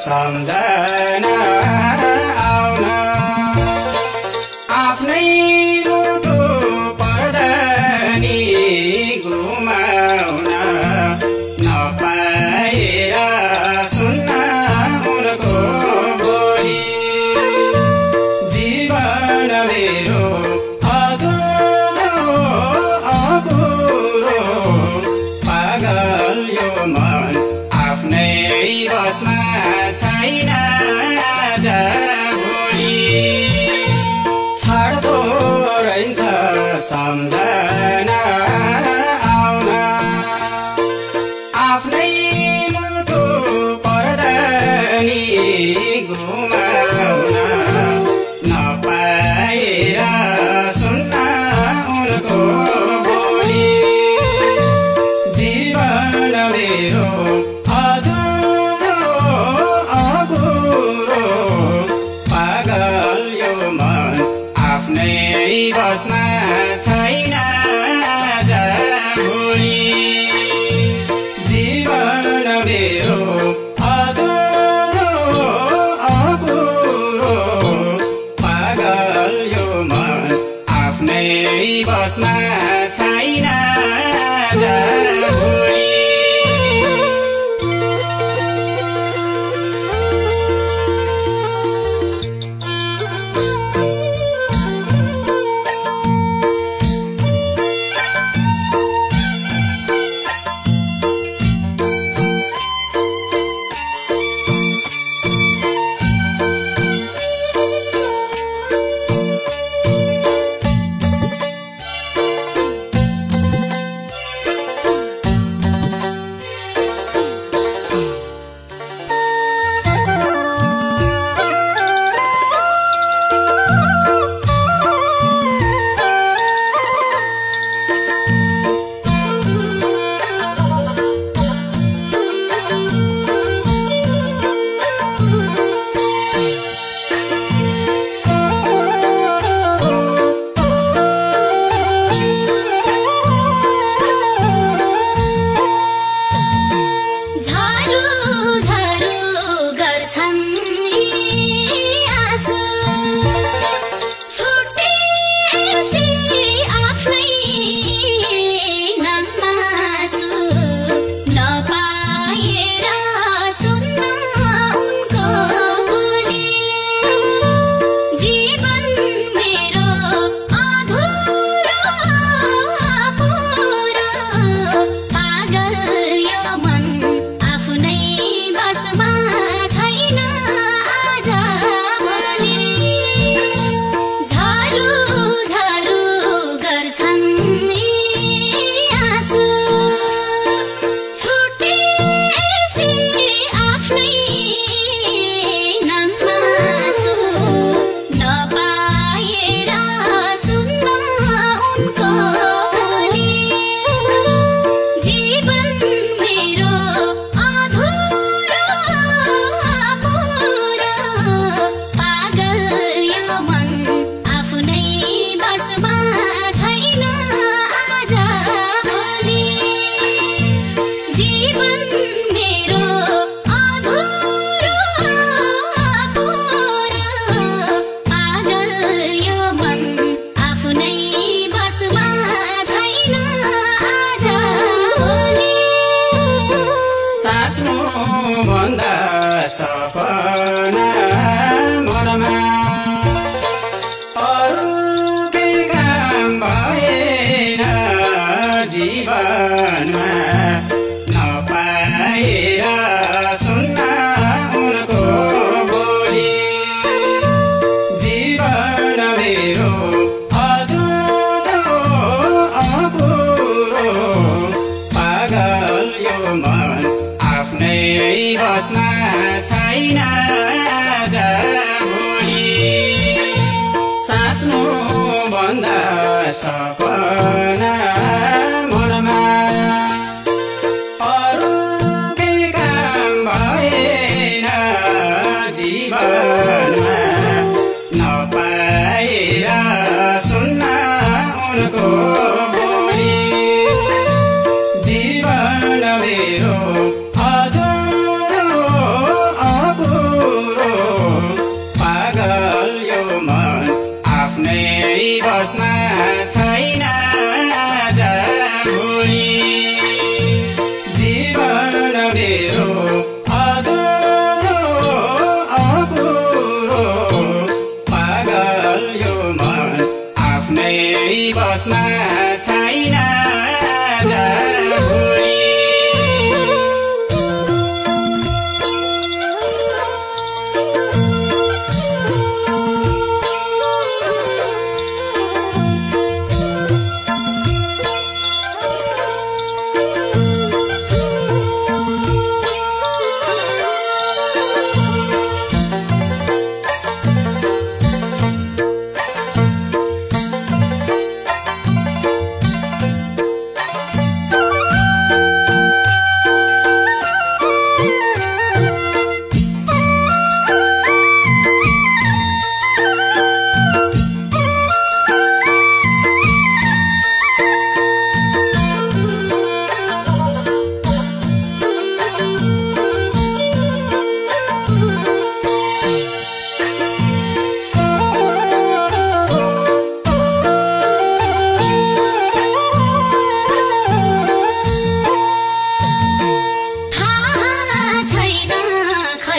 सम्झना आउन आफ्नै मुटु पर्दनी घुमाउन नपाएर सुन्न उनको बोली जीवन मेरो अधुरो अपुरो पागल यो मन आफ्नै बसमा छैन आज भोलि छाड्दो रहन्छ सम्झना आउन आफ्नै मुटु पर्दनी घुमाउन नपाएर सुन्न उनको बोली जीवन मेरो बसमा छैन आज भोलि जीवन मेरो अधुरो अपुरो पागल यो मन आफ्नै बसमा छैन आज भोलि भन्दा सपना मनमा अरू बेगाम भएन जीवनमा नपाएर सुन्न उनको बोली जीवन मेरो अधुरो अपुरो पागल यो मन आफ्नै बसमा छैन आज भोलि साँच्नु भन्दा सपना मनमा अरू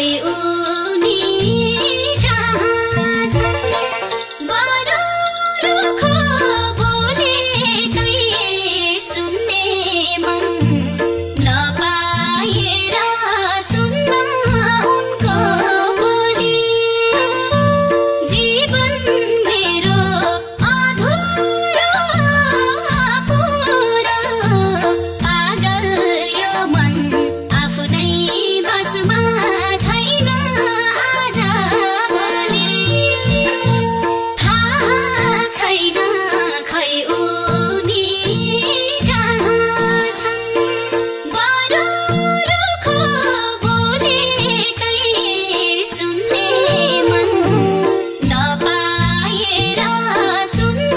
खै उनी कहाँ छन् बरु रुखो बोलेकै सुन्ने मन नपाएर सुन्न उनको बोली जीवन मेरो अधुरो अपुरो पागल यो मन आफ्नै बसमा छैन आज भोलि थाहा छैन खै उनी कहाँ छन् बरु रुखो बोलेकै सुन्ने मन नपाएर सुन्न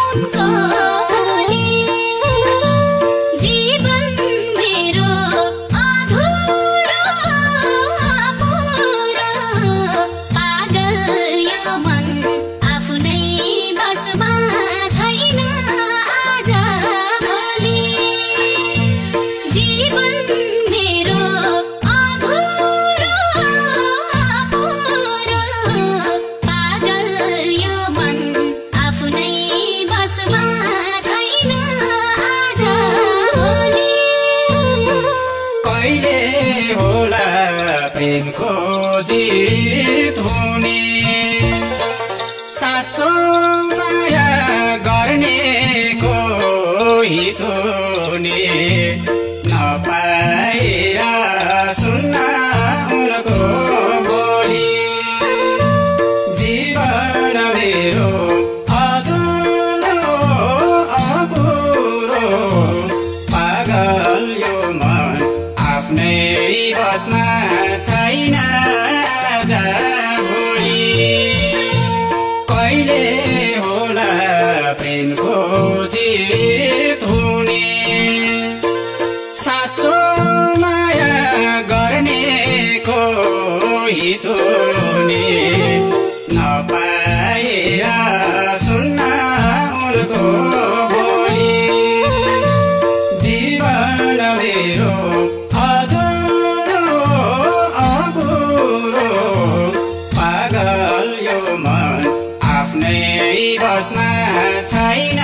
उनको बोली जीवन मेरो अधुरो अपुरो पागल यो मन आफ्नै बसमा छैन आज भोलि जीवन मेरो अधुरो अपुरो पागल यो मन आफ्नै बसमा छैन आज भोलि कहिले होला प्रेमको जित हुने साँचो माया गर्नेको हित हुने नपाएर सुन्न उनको बोली जीवन मेरो अधुरो अपुरो पागल यो मन आफ्नै बसमा छैन आज भोलि कहिले होला प्रेमको जित हुने साँचो माया गर्नेको हित हुने नपाएर सुन्न उनको बोली जीवन मेरो अधुरो अपुरो पागल यो मन आफ्नै बसमा छैन